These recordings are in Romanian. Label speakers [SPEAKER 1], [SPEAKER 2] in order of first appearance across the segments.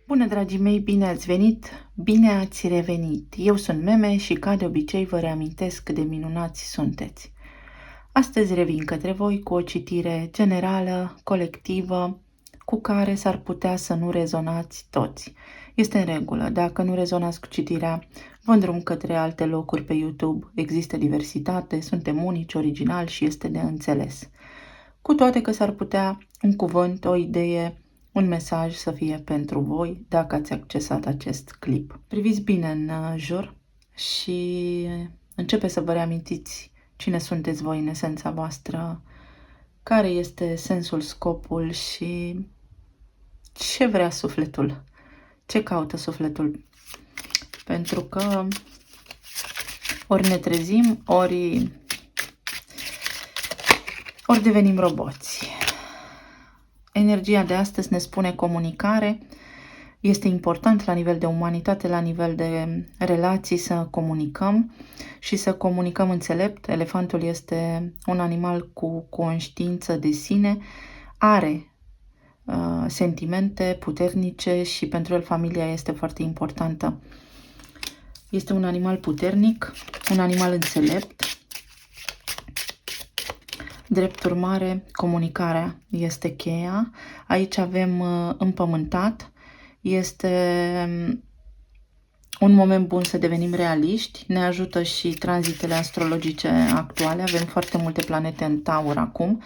[SPEAKER 1] Bună, dragii mei, bine ați venit, bine ați revenit. Eu sunt Meme și, ca de obicei, vă reamintesc cât de minunați sunteți. Astăzi revin către voi cu o citire generală, colectivă, cu care s-ar putea să nu rezonați toți. Este în regulă, dacă nu rezonați cu citirea, vă îndrum către alte locuri pe YouTube. Există diversitate, suntem unici, originali și este de înțeles. Cu toate că s-ar putea un cuvânt, o idee, un mesaj să fie pentru voi dacă ați accesat acest clip. Priviți bine în jur și începe să vă reamintiți cine sunteți voi în esența voastră, care este sensul, scopul și ce vrea sufletul, ce caută sufletul. Pentru că ori ne trezim, ori devenim roboți. Energia de astăzi ne spune comunicare. Este important la nivel de umanitate, la nivel de relații să comunicăm și să comunicăm înțelept. Elefantul este un animal cu conștiință de sine, are sentimente puternice și pentru el familia este foarte importantă. Este un animal puternic, un animal înțelept. Drept urmare, comunicarea este cheia. Aici avem împământat. Este un moment bun să devenim realiști. Ne ajută și tranzitele astrologice actuale. Avem foarte multe planete în Taur acum.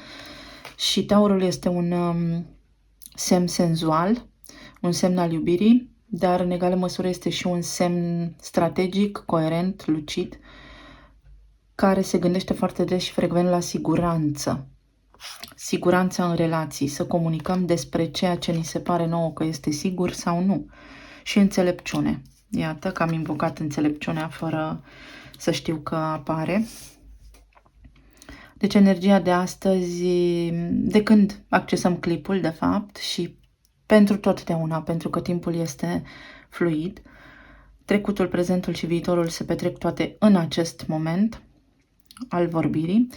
[SPEAKER 1] Și Taurul este un semn senzual, un semn al iubirii, dar în egală măsură este și un semn strategic, coerent, lucid, care se gândește foarte des și frecvent la siguranță. Siguranța în relații, să comunicăm despre ceea ce ni se pare nouă că este sigur sau nu. Și înțelepciune. Iată că am invocat înțelepciunea fără să știu că apare. Deci energia de astăzi, de când accesăm clipul, de fapt, și pentru totdeauna, pentru că timpul este fluid, trecutul, prezentul și viitorul se petrec toate în acest moment al vorbirii.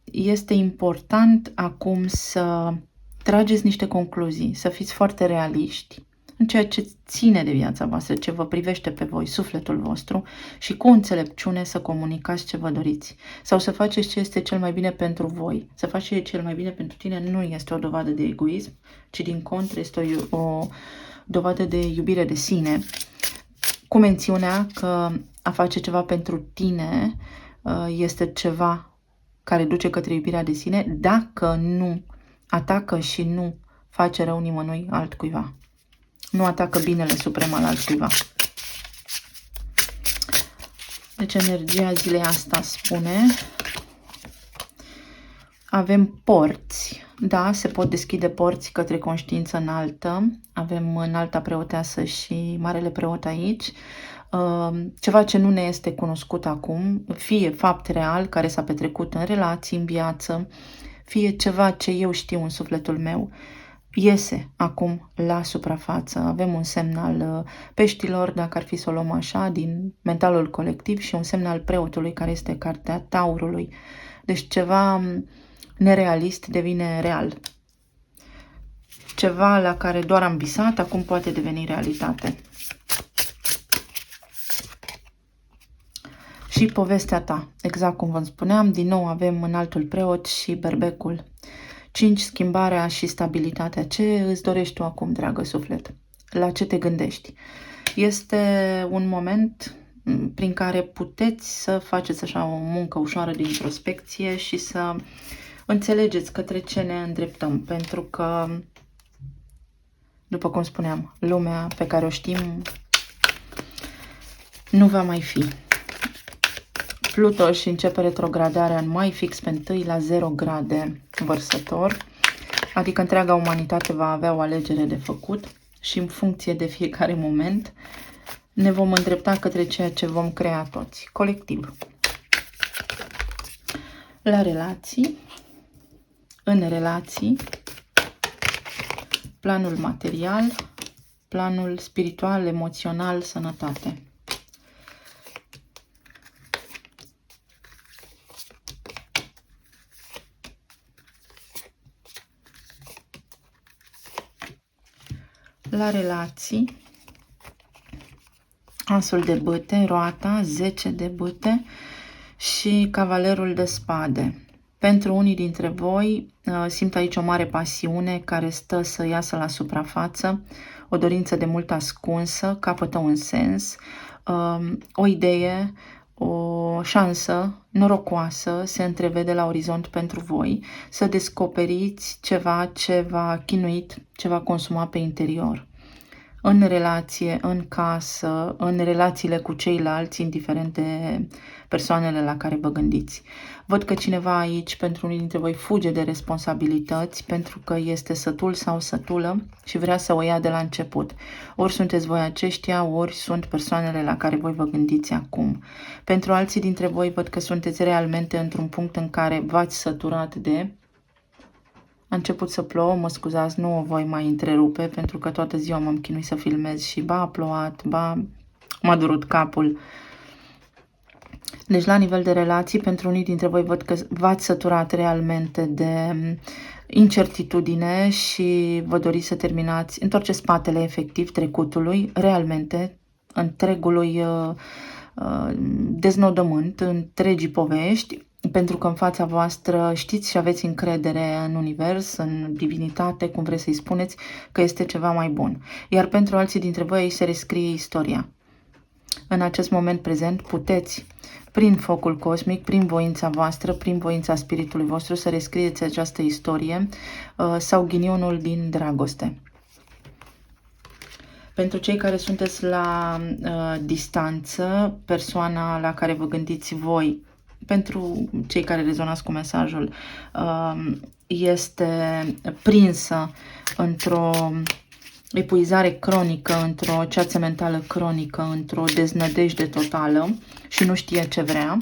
[SPEAKER 1] Este important acum să trageți niște concluzii, să fiți foarte realiști în ceea ce ține de viața voastră, ce vă privește pe voi, sufletul vostru, și cu înțelepciune să comunicați ce vă doriți. Sau să faceți ce este cel mai bine pentru voi. Să faci ce e cel mai bine pentru tine nu este o dovadă de egoism, ci din contră este o dovadă de iubire de sine, cu mențiunea că a face ceva pentru tine este ceva care duce către iubirea de sine, dacă nu atacă și nu face rău nimănui altcuiva. Nu atacă binele suprem al altcuiva. Deci energia zilei asta spune: avem porți, da, se pot deschide porți către conștiință înaltă. Avem înalta preoteasă și marele preot aici. Ceva ce nu ne este cunoscut acum, fie fapt real care s-a petrecut în relații, în viață, fie ceva ce eu știu în sufletul meu, iese acum la suprafață. Avem un semn al peștilor, dacă ar fi să o luăm așa, din mentalul colectiv, și un semn al preotului, care este cartea Taurului. Deci ceva nerealist devine real. Ceva la care doar am visat, acum poate deveni realitate. Și povestea ta, exact cum vă spuneam, din nou avem înaltul preot și berbecul. 5. Schimbarea și stabilitatea. Ce îți dorești tu acum, dragă suflet? La ce te gândești? Este un moment prin care puteți să faceți așa o muncă ușoară de introspecție și să înțelegeți către ce ne îndreptăm. Pentru că, după cum spuneam, lumea pe care o știm nu va mai fi. Pluto își începe retrogradarea în mai, fix pe 1 la 0 grade Vărsător, adică întreaga umanitate va avea o alegere de făcut și în funcție de fiecare moment ne vom îndrepta către ceea ce vom crea toți, colectiv. La relații, în relații, planul material, planul spiritual, emoțional, sănătate. La relații, Asul de bâte, roata, 10 de bâte și cavalerul de spade. Pentru unii dintre voi simt aici o mare pasiune care stă să iasă la suprafață, o dorință de mult ascunsă, capătă un sens, o idee, o șansă norocoasă se întrevede la orizont pentru voi, să descoperiți ceva ce v-a chinuit, ce v-a consumat pe interior. În relație, în casă, în relațiile cu ceilalți, indiferent de persoanele la care vă gândiți. Văd că cineva aici, pentru unii dintre voi, fuge de responsabilități pentru că este sătul sau sătulă și vrea să o ia de la început. Ori sunteți voi aceștia, ori sunt persoanele la care voi vă gândiți acum. Pentru alții dintre voi, văd că sunteți realmente într-un punct în care v-ați săturat de... A început să plouă, mă scuzați, nu o voi mai întrerupe pentru că toată ziua m-am chinuit să filmez și ba a plouat, ba m-a durut capul. Deci la nivel de relații, pentru unii dintre voi văd că v-ați săturat realmente de incertitudine și vă doriți să terminați, întorceți spatele efectiv trecutului, realmente, întregului deznodământ, întregii povești, pentru că în fața voastră știți și aveți încredere în univers, în divinitate, cum vreți să-i spuneți, că este ceva mai bun. Iar pentru alții dintre voi aici se rescrie istoria. În acest moment prezent puteți, prin focul cosmic, prin voința voastră, prin voința spiritului vostru, să rescrieți această istorie sau ghinionul din dragoste. Pentru cei care sunteți la distanță, persoana la care vă gândiți voi, pentru cei care rezonați cu mesajul, este prinsă într-o epuizare cronică, într-o ceață mentală cronică, într-o deznădejde totală și nu știe ce vrea.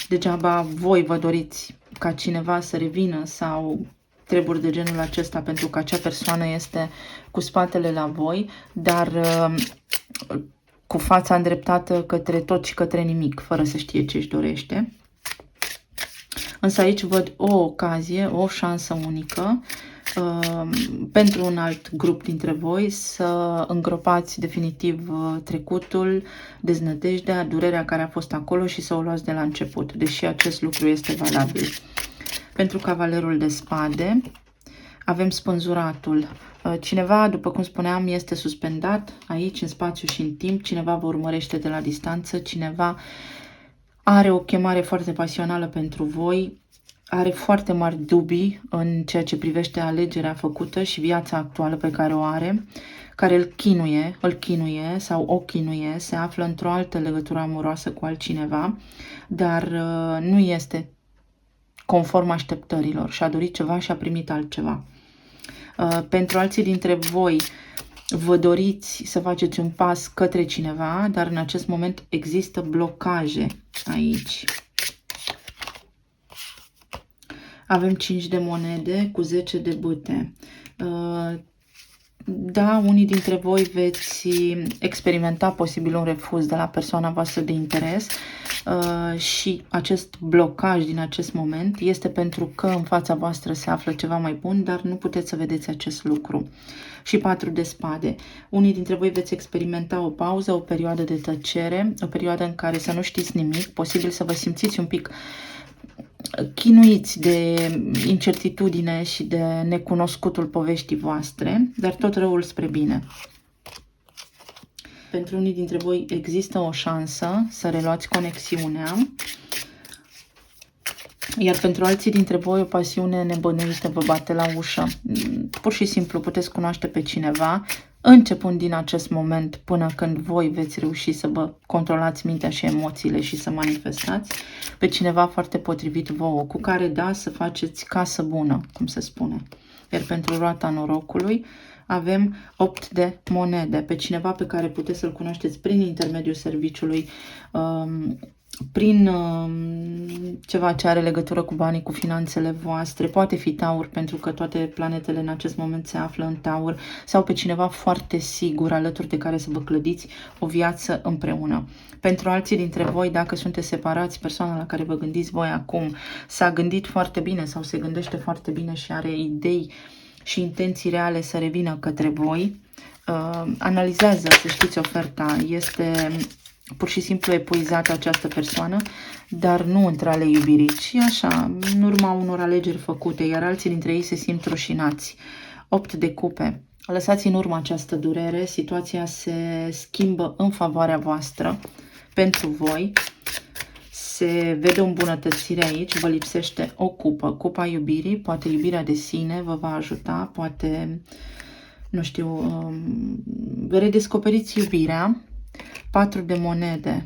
[SPEAKER 1] Degeaba voi vă doriți ca cineva să revină sau treburi de genul acesta, pentru că acea persoană este cu spatele la voi, dar cu fața îndreptată către tot și către nimic, fără să știe ce își dorește. Însă aici văd o ocazie, o șansă unică pentru un alt grup dintre voi să îngropați definitiv trecutul, deznădejdea, durerea care a fost acolo și să o luați de la început, deși acest lucru este valabil. Pentru cavalerul de spade avem spânzuratul. Cineva, după cum spuneam, este suspendat aici în spațiu și în timp, cineva vă urmărește de la distanță, cineva are o chemare foarte pasională pentru voi, are foarte mari dubii în ceea ce privește alegerea făcută și viața actuală pe care o are, care îl chinuie sau o chinuie, se află într-o altă legătură amoroasă cu altcineva, dar nu este conform așteptărilor și a dorit ceva și a primit altceva. Pentru alții dintre voi, vă doriți să faceți un pas către cineva, dar în acest moment există blocaje aici. Avem 5 de monede cu 10 de bâte. Da, unii dintre voi veți experimenta posibil un refuz de la persoana voastră de interes și acest blocaj din acest moment este pentru că în fața voastră se află ceva mai bun, dar nu puteți să vedeți acest lucru. Și 4 de spade. Unii dintre voi veți experimenta o pauză, o perioadă de tăcere, o perioadă în care să nu știți nimic, posibil să vă simțiți un pic chinuiți de incertitudine și de necunoscutul poveștii voastre, dar tot răul spre bine. Pentru unii dintre voi există o șansă să reluați conexiunea, iar pentru alții dintre voi o pasiune nebănuită vă bate la ușă. Pur și simplu puteți cunoaște pe cineva, începând din acest moment până când voi veți reuși să vă controlați mintea și emoțiile și să manifestați pe cineva foarte potrivit vouă, cu care, da, să faceți casă bună, cum se spune. Iar pentru roata norocului avem 8 de monede, pe cineva pe care puteți să-l cunoașteți prin intermediul serviciului, prin ceva ce are legătură cu banii, cu finanțele voastre, poate fi Taur, pentru că toate planetele în acest moment se află în Taur, sau pe cineva foarte sigur alături de care să vă clădiți o viață împreună. Pentru alții dintre voi, dacă sunteți separați, persoana la care vă gândiți voi acum s-a gândit foarte bine sau se gândește foarte bine și are idei și intenții reale să revină către voi, Analizează, să știți, oferta. Este pur și simplu epuizată această persoană, dar nu între ale iubirii, ci așa, în urma unor alegeri făcute, iar alții dintre ei se simt rușinați. 8 de cupe. Lăsați în urmă această durere, situația se schimbă în favoarea voastră, pentru voi. Se vede o îmbunătățire aici, vă lipsește o cupă, cupa iubirii, poate iubirea de sine vă va ajuta, poate, nu știu, redescoperiți iubirea. 4 de monede.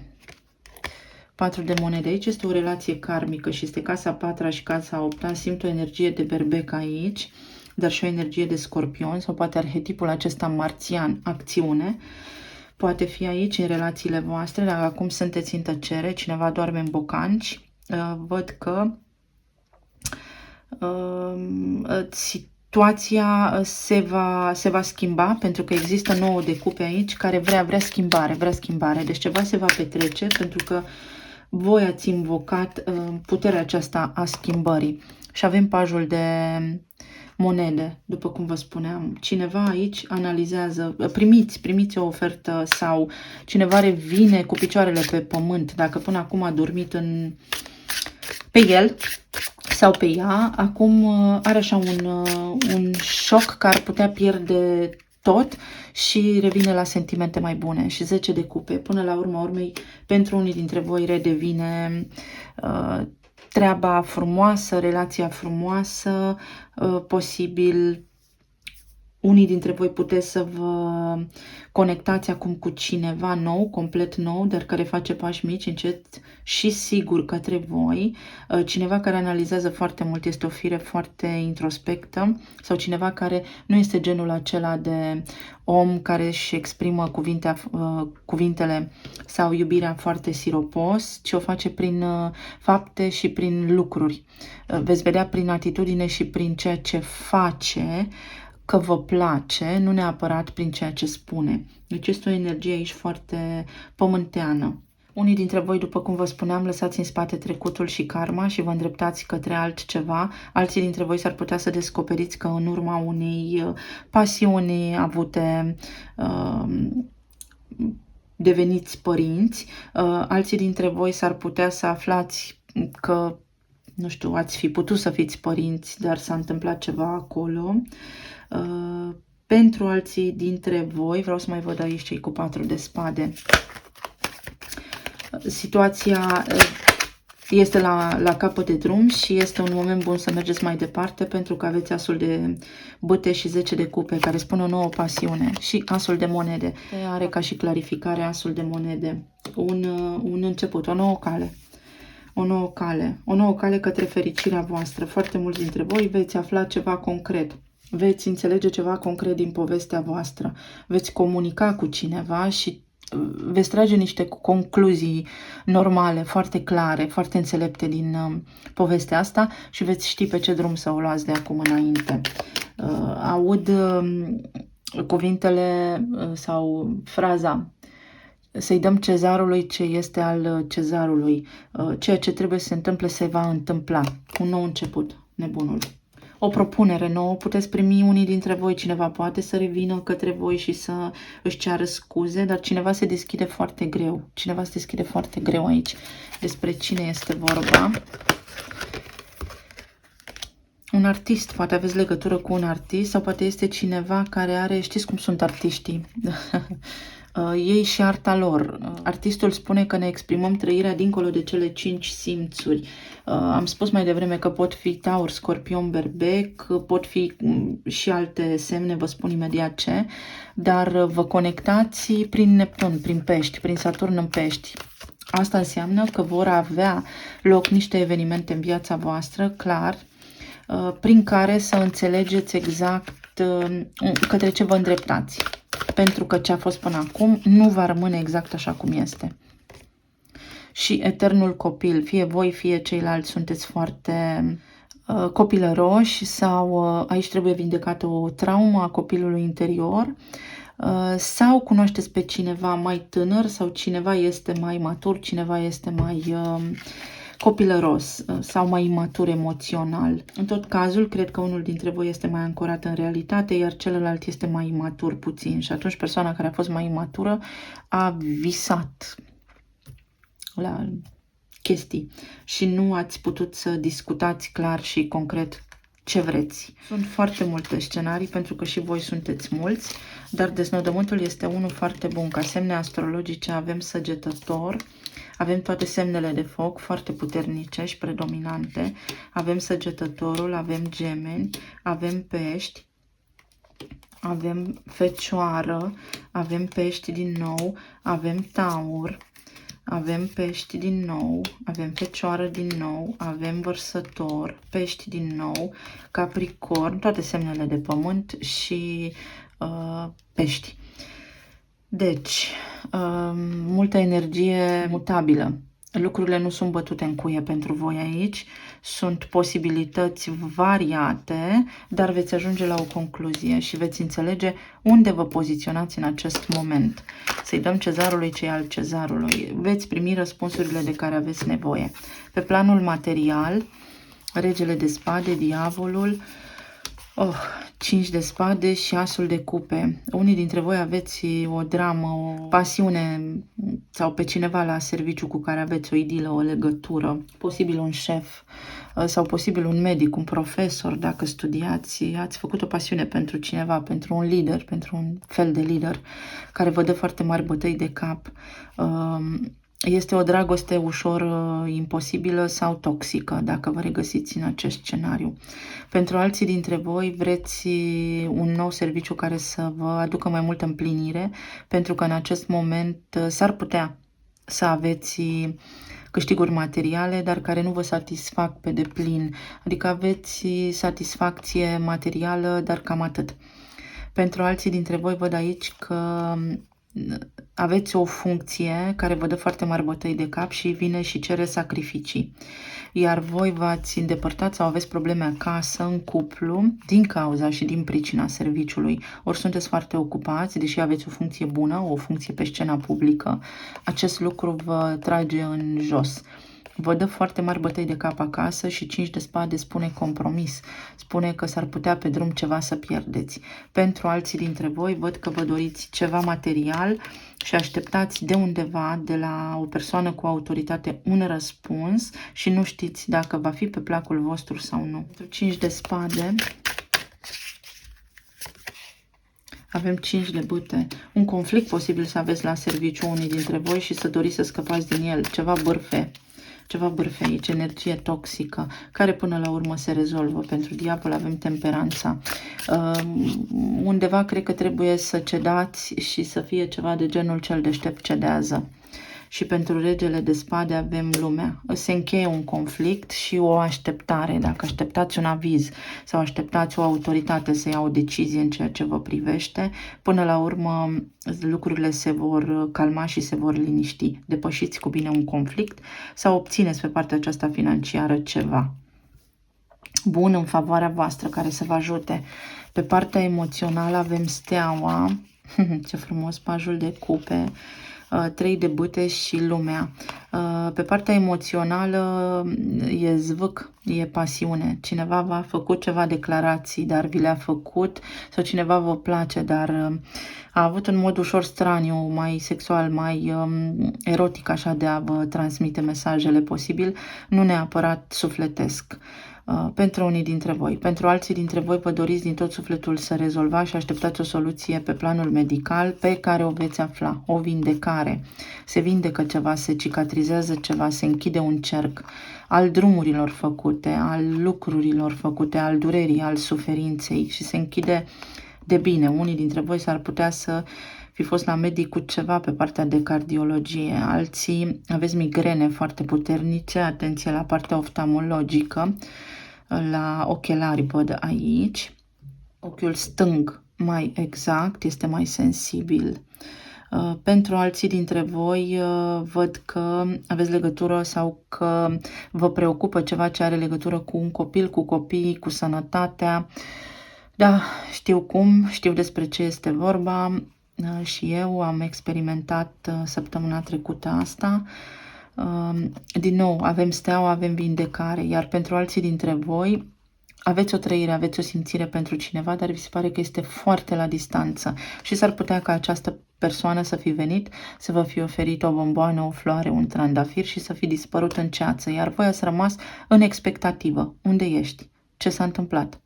[SPEAKER 1] 4 de monede. Aici este o relație karmică și este casa 4 și casa 8. Simt o energie de berbec aici, dar și o energie de scorpion sau poate arhetipul acesta marțian, acțiune. Poate fi aici în relațiile voastre, dacă acum sunteți în tăcere, cineva doarme în bocanci. Văd că situația se va schimba, pentru că există 9 de cupe aici care vrea schimbare. Deci ceva se va petrece, pentru că voi ați invocat puterea aceasta a schimbării. Și avem pajul de monede, după cum vă spuneam. Cineva aici analizează, primiți o ofertă sau cineva revine cu picioarele pe pământ. Dacă până acum a dormit pe el sau pe ea, acum are așa un șoc că ar putea pierde tot și revine la sentimente mai bune. Și 10 de cupe. Până la urma urmei, pentru unii dintre voi redevine treaba frumoasă, relația frumoasă, posibil unii dintre voi puteți să vă conectați acum cu cineva nou, complet nou, dar care face pași mici, încet și sigur către voi. Cineva care analizează foarte mult, este o fire foarte introspectă sau cineva care nu este genul acela de om care își exprimă cuvintele sau iubirea foarte siropos, ci o face prin fapte și prin lucruri. Veți vedea prin atitudine și prin ceea ce face că vă place, nu neapărat prin ceea ce spune. Deci este o energie aici foarte pământeană. Unii dintre voi, după cum vă spuneam, lăsați în spate trecutul și karma și vă îndreptați către altceva. Alții dintre voi s-ar putea să descoperiți că în urma unei pasiuni avute deveniți părinți. Alții dintre voi s-ar putea să aflați că, nu știu, ați fi putut să fiți părinți, dar s-a întâmplat ceva acolo. Pentru alții dintre voi, vreau să mai văd aici cei cu 4 de spade. Situația este la capăt de drum și este un moment bun să mergeți mai departe, pentru că aveți asul de bâte și 10 de cupe, care spun o nouă pasiune, și asul de monede. Are ca și clarificare asul de monede. Un început, o nouă cale. O nouă cale către fericirea voastră. Foarte mulți dintre voi veți afla ceva concret. Veți înțelege ceva concret din povestea voastră. Veți comunica cu cineva și veți trage niște concluzii normale, foarte clare, foarte înțelepte din povestea asta și veți ști pe ce drum să o luați de acum înainte. Aud cuvintele sau fraza: să-i dăm cezarului ce este al cezarului. Ceea ce trebuie să se întâmple se va întâmpla. Un nou început, nebunul. O propunere nouă, puteți primi unii dintre voi, cineva poate să revină către voi și să își ceară scuze, dar cineva se deschide foarte greu. Cineva se deschide foarte greu aici. Despre cine este vorba? Un artist, poate aveți legătură cu un artist sau poate este cineva care are, știți cum sunt artiștii, ei și arta lor. Artistul spune că ne exprimăm trăirea dincolo de cele 5 simțuri. Am spus mai devreme că pot fi Taur, Scorpion, Berbec, pot fi și alte semne, vă spun imediat ce, dar vă conectați prin Neptun, prin Pești, prin Saturn în Pești. Asta înseamnă că vor avea loc niște evenimente în viața voastră, clar, prin care să înțelegeți exact către ce vă îndreptați. Pentru că ce a fost până acum nu va rămâne exact așa cum este. Și eternul copil, fie voi, fie ceilalți sunteți foarte copilăroși sau aici trebuie vindecată o traumă a copilului interior, sau cunoașteți pe cineva mai tânăr sau cineva este mai matur, cineva este mai copilăros sau mai imatur emoțional. În tot cazul, cred că unul dintre voi este mai ancorat în realitate, iar celălalt este mai imatur puțin. Și atunci persoana care a fost mai imatură a visat la chestii și nu ați putut să discutați clar și concret ce vreți. Sunt foarte multe scenarii pentru că și voi sunteți mulți, dar deznodământul este unul foarte bun. Ca semne astrologice avem Săgetător, avem toate semnele de foc foarte puternice și predominante, avem Săgetătorul, avem Gemeni, avem Pești, avem Fecioară, avem Pești din nou, avem Taur, avem Pești din nou, avem Fecioară din nou, avem Vărsător, Pești din nou, Capricorn, toate semnele de pământ și Pești. Deci, multă energie mutabilă. Lucrurile nu sunt bătute în cuie pentru voi aici, sunt posibilități variate, dar veți ajunge la o concluzie și veți înțelege unde vă poziționați în acest moment. Să-i dăm cezarului ce e al cezarului. Veți primi răspunsurile de care aveți nevoie. Pe planul material, regele de spade, diavolul, 5 de spade și asul de cupe. Unii dintre voi aveți o dramă, o pasiune sau pe cineva la serviciu cu care aveți o idilă, o legătură. Posibil un șef sau posibil un medic, un profesor, dacă studiați, ați făcut o pasiune pentru cineva, pentru un lider, pentru un fel de lider care vă dă foarte mari bătăi de cap. Este o dragoste ușor imposibilă sau toxică, dacă vă regăsiți în acest scenariu. Pentru alții dintre voi vreți un nou serviciu care să vă aducă mai multă împlinire, pentru că în acest moment s-ar putea să aveți câștiguri materiale, dar care nu vă satisfac pe deplin. Adică aveți satisfacție materială, dar cam atât. Pentru alții dintre voi văd aici că aveți o funcție care vă dă foarte mari bătăi de cap și vine și cere sacrificii. Iar voi v-ați îndepărtat sau aveți probleme acasă, în cuplu, din cauza și din pricina serviciului. Ori sunteți foarte ocupați, deși aveți o funcție bună, o funcție pe scena publică, acest lucru vă trage în jos. Vă dă foarte mari bătăi de cap acasă și 5 de spade spune compromis. Spune că s-ar putea pe drum ceva să pierdeți. Pentru alții dintre voi văd că vă doriți ceva material și așteptați de undeva, de la o persoană cu autoritate, un răspuns și nu știți dacă va fi pe placul vostru sau nu. Pentru 5 de spade avem 5 de bâte. Un conflict posibil să aveți la serviciu unii dintre voi și să doriți să scăpați din el. Ceva bârfe aici, energie toxică, care până la urmă se rezolvă. Pentru diavol avem temperanța. Undeva cred că trebuie să cedați și să fie ceva de genul cel deștept cedează. Și pentru regele de spade avem lumea. Se încheie un conflict și o așteptare. Dacă așteptați un aviz sau așteptați o autoritate să ia o decizie în ceea ce vă privește, până la urmă lucrurile se vor calma și se vor liniști. Depășiți cu bine un conflict sau obțineți pe partea aceasta financiară ceva bun în favoarea voastră care să vă ajute. Pe partea emoțională avem steaua, ce frumos, pajul de cupe, 3 de bâte și lumea. Pe partea emoțională e zvâc, e pasiune. Cineva v-a făcut ceva declarații, dar vi le-a făcut, sau cineva vă place, dar a avut un mod ușor straniu, mai sexual, mai erotic așa de a vă transmite mesajele posibil, nu neapărat sufletesc. Pentru unii dintre voi. Pentru alții dintre voi vă doriți din tot sufletul să rezolvați și așteptați o soluție pe planul medical pe care o veți afla, o vindecare. Se vindecă ceva, se cicatrizează ceva, se închide un cerc al drumurilor făcute, al lucrurilor făcute, al durerii, al suferinței și se închide de bine. Unii dintre voi s-ar putea să fi fost la medic cu ceva pe partea de cardiologie, alții aveți migrene foarte puternice, atenție la partea oftalmologică, la ochelari văd aici, ochiul stâng mai exact, este mai sensibil. Pentru alții dintre voi văd că aveți legătură sau că vă preocupă ceva ce are legătură cu un copil, cu copiii, cu sănătatea. Da, știu cum, știu despre ce este vorba și eu am experimentat săptămâna trecută asta. Din nou, avem steaua, avem vindecare, iar pentru alții dintre voi aveți o trăire, aveți o simțire pentru cineva, dar vi se pare că este foarte la distanță și s-ar putea ca această persoană să fi venit, să vă fi oferit o bomboană, o floare, un trandafir și să fi dispărut în ceață, iar voi ați rămas în expectativă. Unde ești? Ce s-a întâmplat?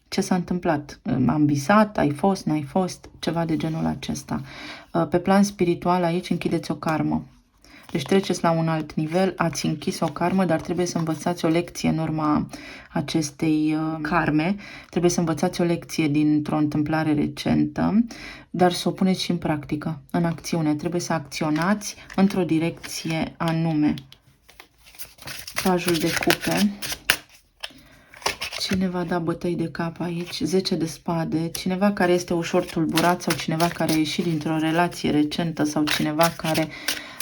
[SPEAKER 1] Ce s-a întâmplat? Am visat? Ai fost? N-ai fost? Ceva de genul acesta. Pe plan spiritual, aici închideți o karmă. Deci treceți la un alt nivel, ați închis o karmă, dar trebuie să învățați o lecție în urma acestei karme. Trebuie să învățați o lecție dintr-o întâmplare recentă, dar să o puneți și în practică, în acțiune. Trebuie să acționați într-o direcție anume. Pajul de cupe. Cine va da bătăi de cap aici? 10 de spade. Cineva care este ușor tulburat sau cineva care a ieșit dintr-o relație recentă sau cineva care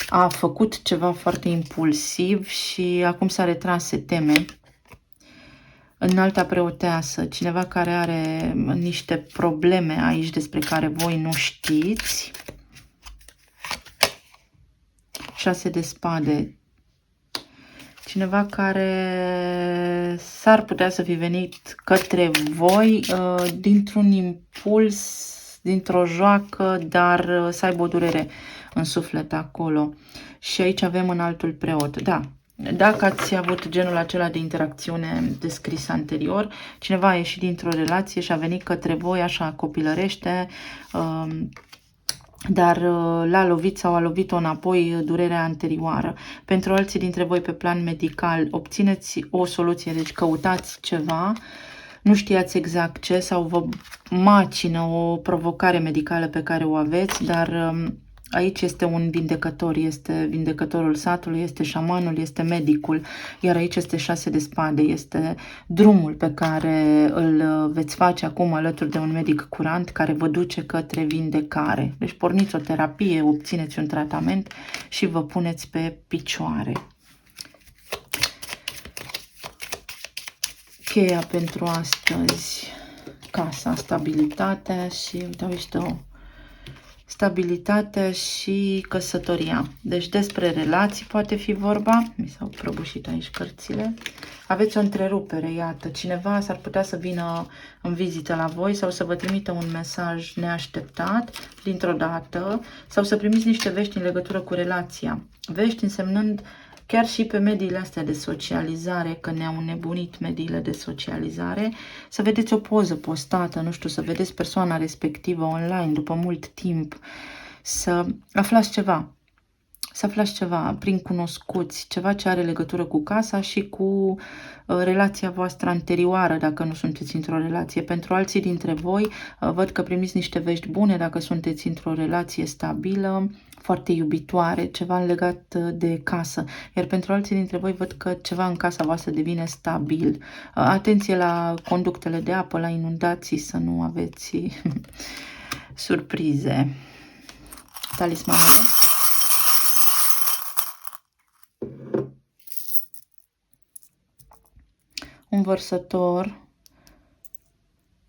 [SPEAKER 1] a făcut ceva foarte impulsiv și acum s-a retras, se teme. Înalta preoteasă, cineva care are niște probleme aici despre care voi nu știți. 6 de spade. Cineva care s-ar putea să fi venit către voi dintr-un impuls, dintr-o joacă, dar să aibă o durere în suflet acolo. Și aici avem un altul preot. Da, dacă ați avut genul acela de interacțiune descris anterior, cineva a ieșit dintr-o relație și a venit către voi așa copilărește, dar l-a lovit sau a lovit-o înapoi durerea anterioară. Pentru alții dintre voi pe plan medical, obțineți o soluție, deci căutați ceva, nu știați exact ce sau vă macină o provocare medicală pe care o aveți, dar aici este un vindecător, este vindecătorul satului, este șamanul, este medicul, iar aici este 6 de spade, este drumul pe care îl veți face acum alături de un medic curant care vă duce către vindecare. Deci porniți o terapie, obțineți un tratament și vă puneți pe picioare. Cheia pentru astăzi, casa, stabilitatea și, uite, stabilitatea și căsătoria. Deci despre relații poate fi vorba. Mi s-au prăbușit aici cărțile. Aveți o întrerupere, iată. Cineva s-ar putea să vină în vizită la voi sau să vă trimită un mesaj neașteptat dintr-o dată sau să primiți niște vești în legătură cu relația. Vești însemnând chiar și pe mediile astea de socializare, că ne-au înnebunit mediile de socializare, să vedeți o poză postată, nu știu, să vedeți persoana respectivă online după mult timp, să aflați ceva. Să aflați ceva prin cunoscuți, ceva ce are legătură cu casa și cu relația voastră anterioară, dacă nu sunteți într-o relație. Pentru alții dintre voi, văd că primiți niște vești bune dacă sunteți într-o relație stabilă, foarte iubitoare, ceva legat de casă. Iar pentru alții dintre voi văd că ceva în casa voastră devine stabil. Atenție la conductele de apă, la inundații, să nu aveți surprize. Talismanele. Un vărsător,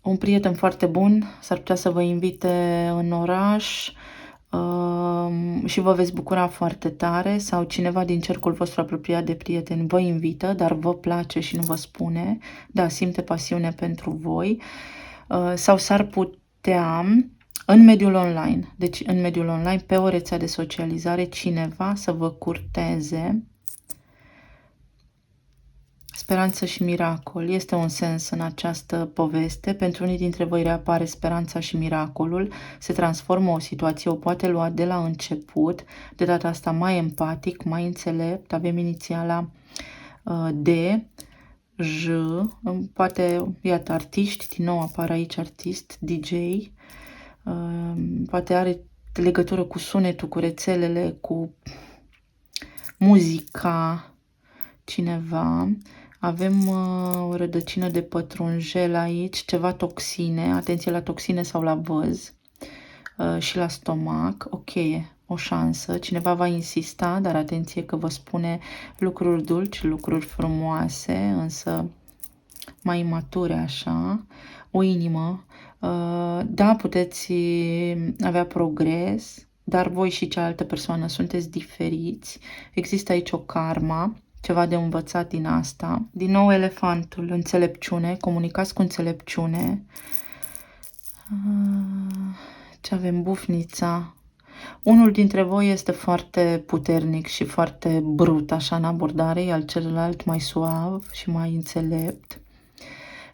[SPEAKER 1] un prieten foarte bun, s-ar putea să vă invite în oraș și vă veți bucura foarte tare, sau cineva din cercul vostru apropiat de prieteni vă invită, dar vă place și nu vă spune, da, simte pasiune pentru voi, sau s-ar putea în mediul online, deci în mediul online, pe o rețea de socializare, cineva să vă curteze. Speranță și miracol. Este un sens în această poveste. Pentru unii dintre voi reapare speranța și miracolul. Se transformă o situație, o poate lua de la început, de data asta mai empatic, mai înțelept. Avem inițiala D, J, poate, iată, artiști, din nou apar aici artist, DJ, poate are legătură cu sunetul, cu rețelele, cu muzica, cineva. Avem o rădăcină de pătrunjel aici, ceva toxine, atenție la toxine sau la văz și la stomac, ok, o șansă, cineva va insista, dar atenție că vă spune lucruri dulci, lucruri frumoase, însă mai imature așa, o inimă, da, puteți avea progres, dar voi și cealaltă persoană sunteți diferiți. Există aici o karma, ceva de învățat din asta. Din nou elefantul, înțelepciune, comunicați cu înțelepciune. Ce avem? Bufnița. Unul dintre voi este foarte puternic și foarte brut așa în abordare, iar celălalt mai suav și mai înțelept.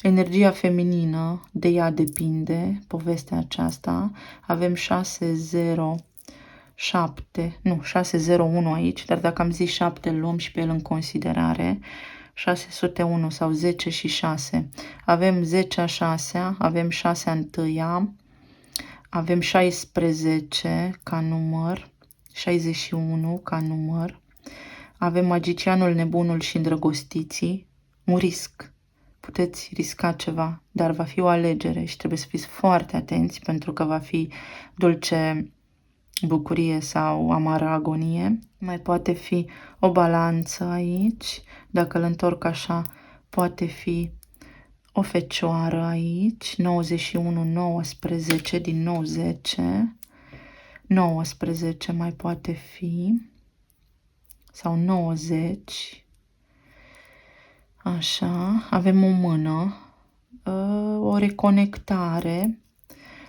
[SPEAKER 1] Energia feminină, de ea depinde povestea aceasta. Avem 601 aici, dar dacă am zis 7, îl luăm și pe el în considerare. 601 sau 10 și 6. Avem 10 a 6, avem 6 a 1, avem 16 ca număr, 61 ca număr. Avem magicianul, nebunul și îndrăgostiții. Un risc. Puteți risca ceva, dar va fi o alegere și trebuie să fiți foarte atenți pentru că va fi dulce bucurie sau amară agonie. Mai poate fi o balanță aici. Dacă îl întorc așa, poate fi o fecioară aici. 91, 19, din nou 10. 19 mai poate fi. Sau 90. Așa, avem o mână, o reconectare,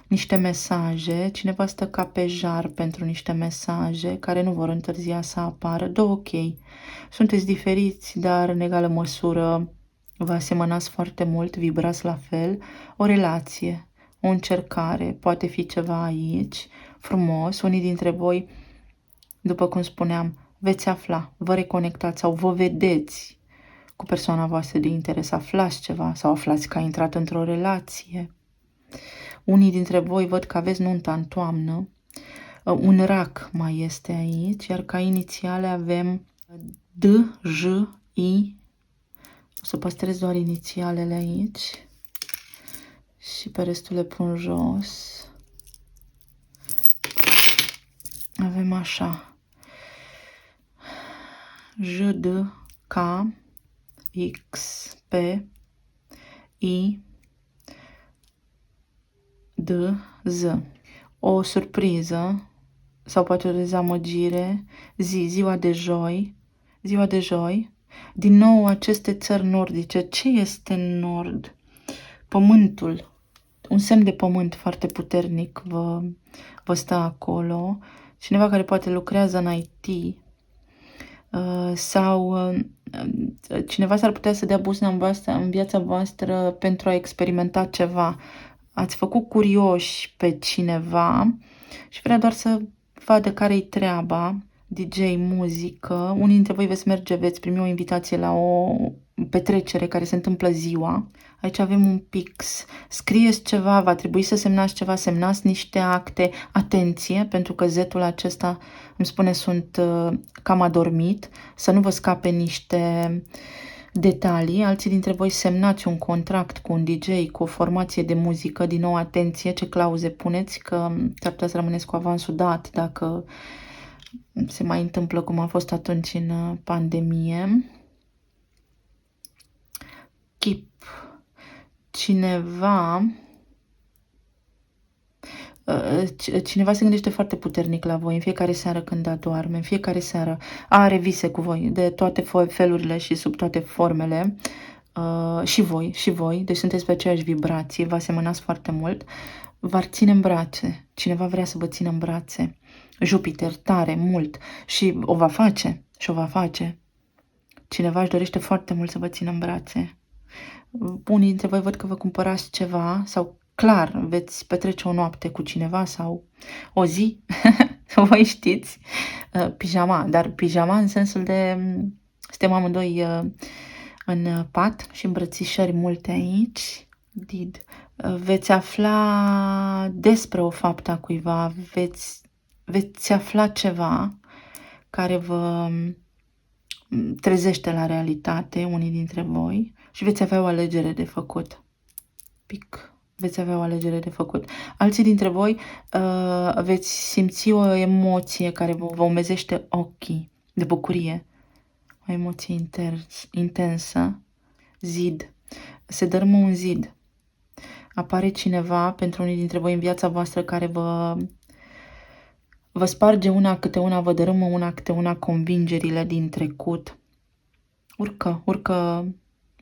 [SPEAKER 1] niște mesaje, cineva stă ca pe jar pentru niște mesaje care nu vor întârzia să apară, două chei. Sunteți diferiți, dar în egală măsură vă asemănați foarte mult, vibrați la fel, o relație, o încercare, poate fi ceva aici, frumos, unii dintre voi, după cum spuneam, veți afla, vă reconectați sau vă vedeți cu persoana voastră de interes, aflați ceva sau aflați că a intrat într-o relație. Unii dintre voi văd că aveți nunta în toamnă, un rac mai este aici, iar ca inițiale avem D, J, I. O să păstrez doar inițialele aici și pe restul le pun jos. Avem așa. J, D, K, X, P, I, D, Z. O surpriză sau poate o dezamăgire, ziua de joi, din nou aceste țări nordice. Ce este în nord? Pământul, un semn de pământ foarte puternic vă stă acolo, cineva care poate lucrează în IT, sau cineva s-ar putea să dea buzna în viața voastră pentru a experimenta ceva. Ați făcut curioși pe cineva și vrea doar să vadă care-i treaba, DJ, muzică. Unii dintre voi veți primi o invitație la o petrecere care se întâmplă ziua. Aici avem un pix. Scrieți ceva, va trebui să semnați ceva, semnați niște acte. Atenție, pentru că zetul acesta îmi spune sunt cam adormit, să nu vă scape niște detalii. Alții dintre voi semnați un contract cu un DJ, cu o formație de muzică. Din nou, atenție ce clauze puneți, că s-ar putea să rămâneți cu avansul dat dacă se mai întâmplă cum a fost atunci în pandemie. Chip. Cineva se gândește foarte puternic la voi în fiecare seară când adorme, în fiecare seară are vise cu voi de toate felurile și sub toate formele, și voi, deci sunteți pe aceeași vibrație, vă asemănați foarte mult, v-ar ține în brațe, cineva vrea să vă țină în brațe, Jupiter, tare, mult, și o va face, cineva își dorește foarte mult să vă țină în brațe. Unii dintre voi văd că vă cumpărați ceva sau clar veți petrece o noapte cu cineva sau o zi, voi știți, pijama, dar pijama în sensul de suntem amândoi în pat și îmbrățișări multe aici. Veți afla despre o faptă a cuiva, veți afla ceva care vă trezește la realitate, unii dintre voi, și veți avea o alegere de făcut. Veți avea o alegere de făcut. Alții dintre voi veți simți o emoție care vă umezește ochii de bucurie. O emoție intensă. Zid. Se dărâmă un zid. Apare cineva pentru unii dintre voi în viața voastră care vă Vă sparge una câte una, vă dărâmă una câte una convingerile din trecut.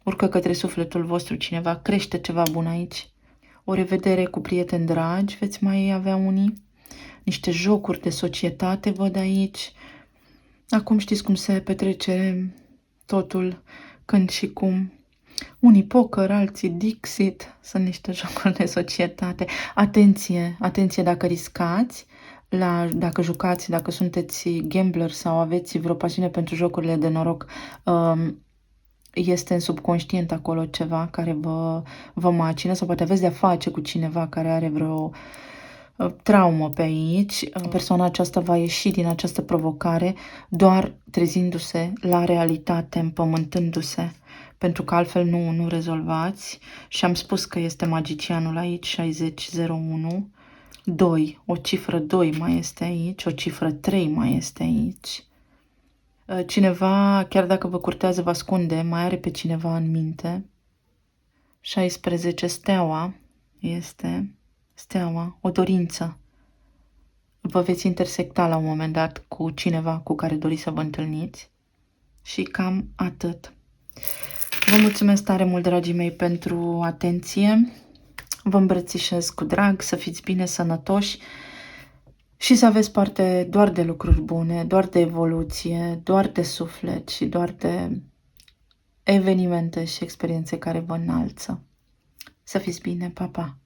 [SPEAKER 1] Urcă către sufletul vostru cineva, crește ceva bun aici. O revedere cu prieteni dragi veți mai avea unii. Niște jocuri de societate văd aici. Acum știți cum se petrece totul, când și cum. Unii poker, alții Dixit, sunt niște jocuri de societate. Atenție dacă riscați, dacă jucați, dacă sunteți gambler sau aveți vreo pasiune pentru jocurile de noroc, este în subconștient acolo ceva care vă macină sau poate aveți de-a face cu cineva care are vreo traumă pe aici. Persoana aceasta va ieși din această provocare doar trezindu-se la realitate, împământându-se, pentru că altfel nu rezolvați. Și am spus că este magicianul aici, 6001. 2, o cifră 2 mai este aici, o cifră 3 mai este aici. Cineva, chiar dacă vă curtează, vă ascunde, mai are pe cineva în minte. 16, steaua este... Steaua, o dorință. Vă veți intersecta la un moment dat cu cineva cu care doriți să vă întâlniți. Și cam atât. Vă mulțumesc tare mult, dragii mei, pentru atenție. Vă îmbrățișez cu drag, să fiți bine, sănătoși și să aveți parte doar de lucruri bune, doar de evoluție, doar de suflet și doar de evenimente și experiențe care vă înalță. Să fiți bine, pa, pa!